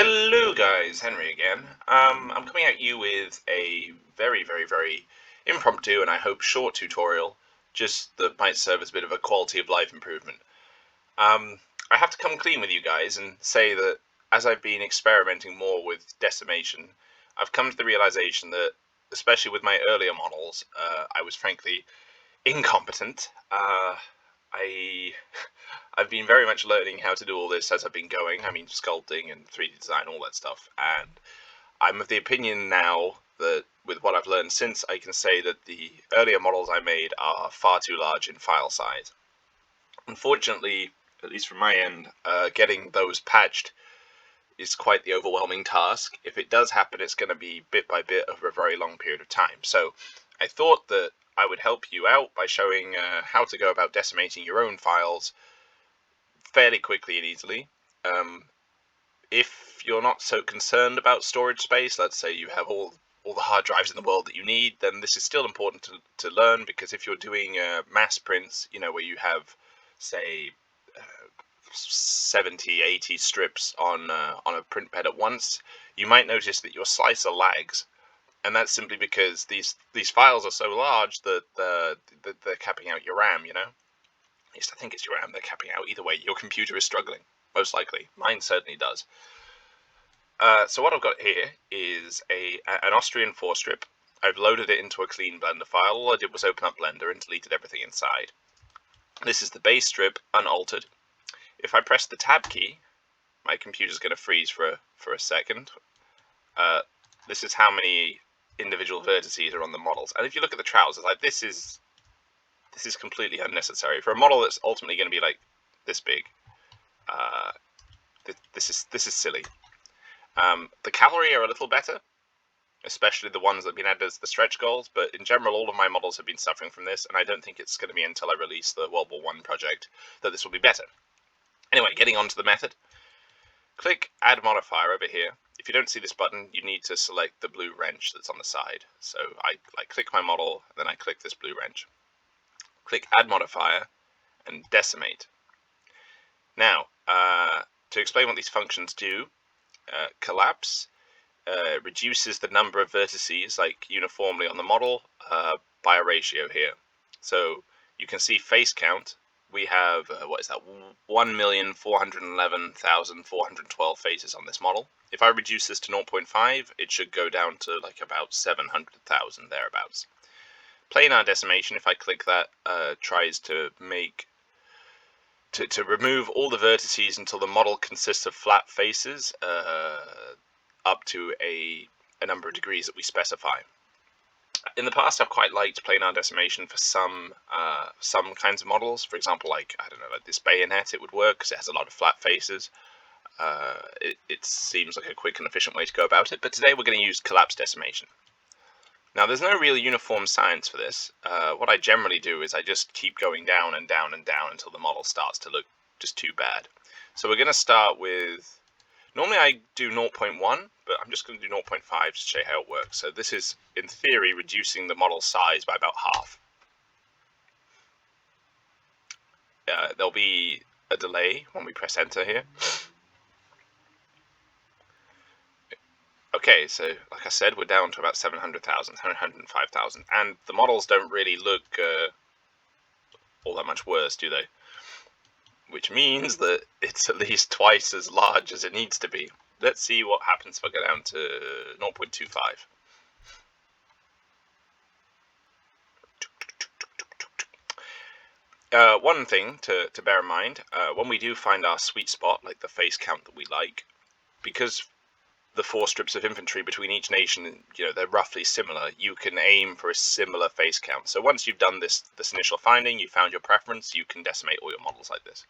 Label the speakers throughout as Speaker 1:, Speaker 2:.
Speaker 1: Hello guys, Henry again. I'm coming at you with a very impromptu and I hope short tutorial, just that might serve as a bit of a quality of life improvement. I have to come clean with you guys and say that as I've been experimenting more with decimation, I've come to the realization that, especially with my earlier models, I was frankly incompetent. I've been very much learning how to do all this as I've been going. I mean, sculpting and 3D design, all that stuff. And I'm of the opinion now that with what I've learned since, I can say that the earlier models I made are far too large in file size. Unfortunately, at least from my end, getting those patched is quite the overwhelming task. If it does happen, it's going to be bit by bit over a very long period of time. So I thought that I would help you out by showing how to go about decimating your own files fairly quickly and easily. If you're not so concerned about storage space, let's say you have all the hard drives in the world that you need, then this is still important to learn, because if you're doing mass prints, where you have, say, 70, 80 strips on a print bed at once, you might notice that your slicer lags. And that's simply because these files are so large that they're capping out your RAM, At least I think it's your RAM they're capping out. Either way, your computer is struggling, most likely. Mine certainly does. So what I've got here is an Austrian 4-strip. I've loaded it into a clean Blender file. All I did was open up Blender and deleted everything inside. This is the base strip, unaltered. If I press the Tab key, my computer's going to freeze for a second. This is how many individual vertices are on the models, and if you look at the trousers, like this is completely unnecessary for a model that's ultimately going to be like this big. This is silly. The cavalry are a little better, especially the ones that have been added as the stretch goals, but in general all of my models have been suffering from this, and I don't think it's going to be until I release the World War I project that this will be better. Anyway, getting on to the method. Click Add Modifier over here. If you don't see this button, you need to select the blue wrench that's on the side. So I click my model, then I click this blue wrench. Click Add Modifier and Decimate. Now, to explain what these functions do, collapse reduces the number of vertices, like uniformly on the model, by a ratio here. So you can see face count. We have, 1,411,412 faces on this model. If I reduce this to 0.5, it should go down to like about 700,000 thereabouts. Planar decimation, if I click that, tries to remove all the vertices until the model consists of flat faces, up to a number of degrees that we specify. In the past, I've quite liked planar decimation for some kinds of models. For example, like this bayonet, it would work because it has a lot of flat faces. It seems like a quick and efficient way to go about it. But today we're going to use collapse decimation. Now, there's no real uniform science for this. What I generally do is I just keep going down and down and down until the model starts to look just too bad. So we're going to start with, normally I do 0.1, but I'm just going to do 0.5 to show you how it works. So this is, in theory, reducing the model size by about half. There'll be a delay when we press enter here. Okay, so like I said, we're down to about 700,000, 705,000, and the models don't really look all that much worse, do they? Which means that it's at least twice as large as it needs to be. Let's see what happens if I go down to 0.25. One thing to bear in mind, when we do find our sweet spot, like the face count that we like, because the 4 strips of infantry between each nation, they're roughly similar, you can aim for a similar face count. So once you've done this initial finding, you found your preference, you can decimate all your models like this.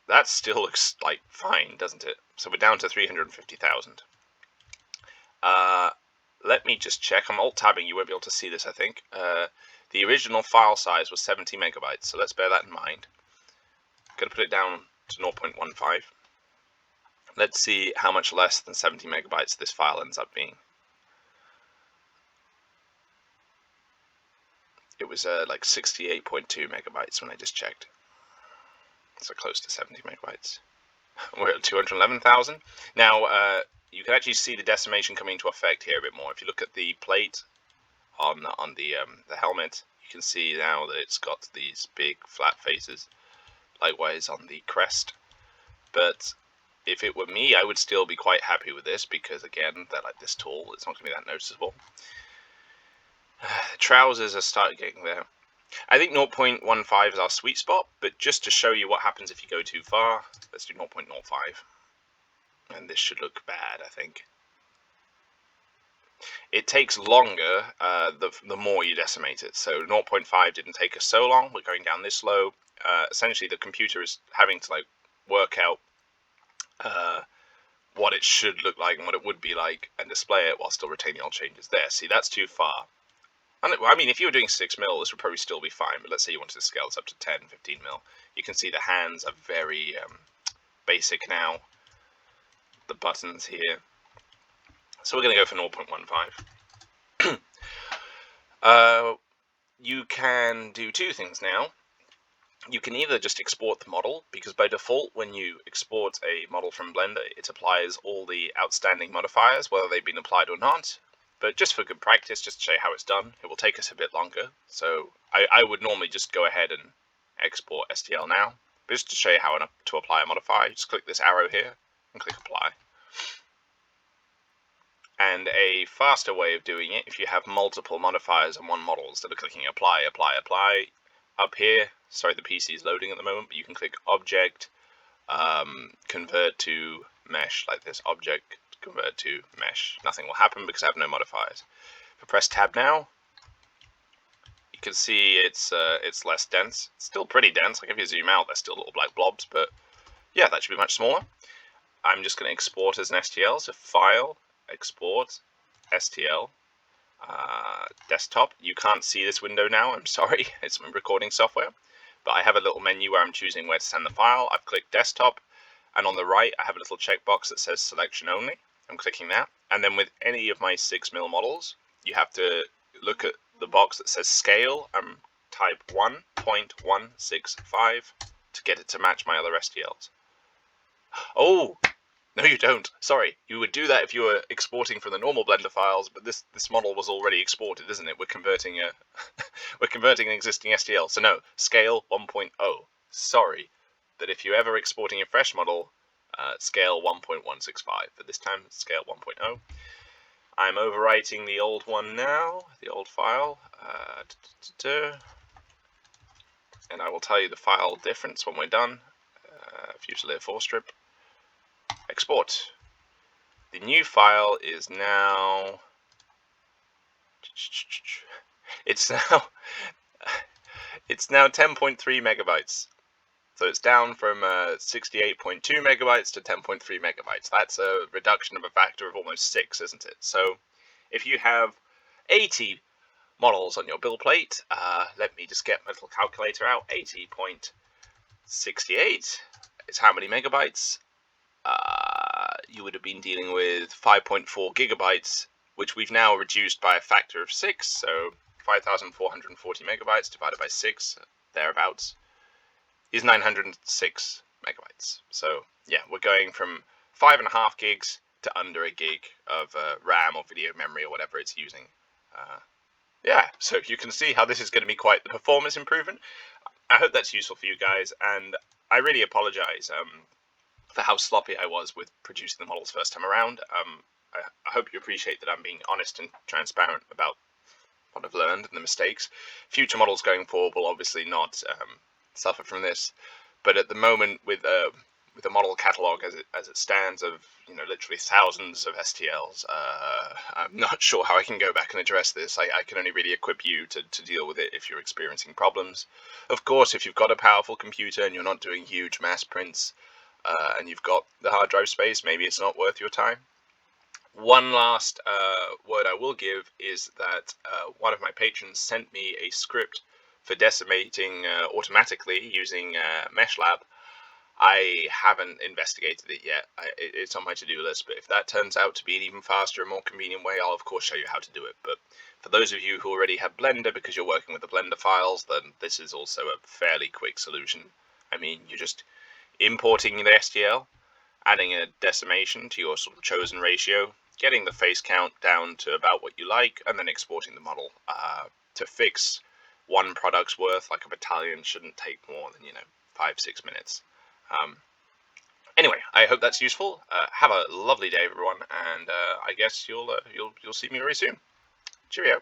Speaker 1: That still looks like fine, doesn't it? So we're down to 350,000. Let me just check. I'm alt-tabbing. You won't be able to see this, I think. The original file size was 70 megabytes, so let's bear that in mind. I'm going to put it down to 0.15. Let's see how much less than 70 megabytes this file ends up being. It was like 68.2 megabytes when I just checked. So close to 70 megabytes. We're at 211,000. Now, you can actually see the decimation coming into effect here a bit more. If you look at the plate on the helmet, you can see now that it's got these big flat faces. Likewise on the crest. But if it were me, I would still be quite happy with this because, again, they're like this tall. It's not going to be that noticeable. Trousers are starting getting there. I think 0.15 is our sweet spot, but just to show you what happens if you go too far, let's do 0.05. And this should look bad, I think. It takes longer the more you decimate it. So 0.5 didn't take us so long. We're going down this low. Essentially, the computer is having to like work out what it should look like and what it would be like and display it while still retaining all changes there. See, that's too far. I mean, if you were doing 6 mil, this would probably still be fine, but let's say you wanted to scale this up to 10, 15 mil. You can see the hands are very basic now. The buttons here. So we're going to go for 0.15. You can do two things now. You can either just export the model, because by default, when you export a model from Blender, it applies all the outstanding modifiers, whether they've been applied or not. But just for good practice, just to show you how it's done, it will take us a bit longer. So I would normally just go ahead and export STL now. But just to show you how to apply a modifier, just click this arrow here and click apply. And a faster way of doing it, if you have multiple modifiers on one model, instead of clicking apply, apply, apply, up here, sorry, the PC is loading at the moment, but you can click object, convert to mesh, like this, object, convert to mesh. Nothing will happen because I have no modifiers. If I press tab now, you can see it's less dense. It's still pretty dense. Like if you zoom out, they're still little black blobs, but yeah, that should be much smaller. I'm just going to export as an STL, so file, export, STL, desktop. You can't see this window now, I'm sorry, it's recording software, but I have a little menu where I'm choosing where to send the file. I've clicked desktop, and on the right I have a little checkbox that says selection only. I'm clicking that, and then with any of my 6 mil models, you have to look at the box that says scale and type 1.165 to get it to match my other STLs. Oh! No, you don't. Sorry, you would do that if you were exporting from the normal Blender files, but this model was already exported, isn't it? We're converting we're converting an existing STL. So no, scale 1.0. Sorry, that if you're ever exporting a fresh model, scale 1.165. But this time, scale 1.0. I'm overwriting the old one now, the old file, and I will tell you the file difference when we're done. Fusilier 4 strip. Export. The new file is now, it's now 10.3 megabytes. So it's down from 68.2 megabytes to 10.3 megabytes. That's a reduction of a factor of almost 6, isn't it? So if you have 80 models on your build plate, let me just get my little calculator out. 80.68 is how many megabytes? You would have been dealing with 5.4 gigabytes, which we've now reduced by a factor of 6, so 5,440 megabytes divided by 6, thereabouts, is 906 megabytes. So yeah, we're going from 5.5 gigs to under a gig of RAM or video memory or whatever it's using. Yeah, so you can see how this is going to be quite the performance improvement. I hope that's useful for you guys, and I really apologize for how sloppy I was with producing the models first time around. I hope you appreciate that I'm being honest and transparent about what I've learned and the mistakes. Future models going forward will obviously not suffer from this, but at the moment, with a model catalog as it stands of literally thousands of STLs, I'm not sure how I can go back and address this. I can only really equip you to deal with it if you're experiencing problems. Of course, if you've got a powerful computer and you're not doing huge mass prints, and you've got the hard drive space, maybe it's not worth your time. One last word I will give is that one of my patrons sent me a script for decimating automatically using MeshLab. I haven't investigated it yet. It's on my to-do list, but if that turns out to be an even faster and more convenient way, I'll of course show you how to do it. But for those of you who already have Blender because you're working with the Blender files, then this is also a fairly quick solution. I mean, you're just importing the STL, adding a decimation to your sort of chosen ratio, getting the face count down to about what you like, and then exporting the model. To fix one product's worth, like a battalion, shouldn't take more than 5-6 minutes. Anyway, I hope that's useful. Have a lovely day, everyone, and I guess you'll see me very soon. Cheerio.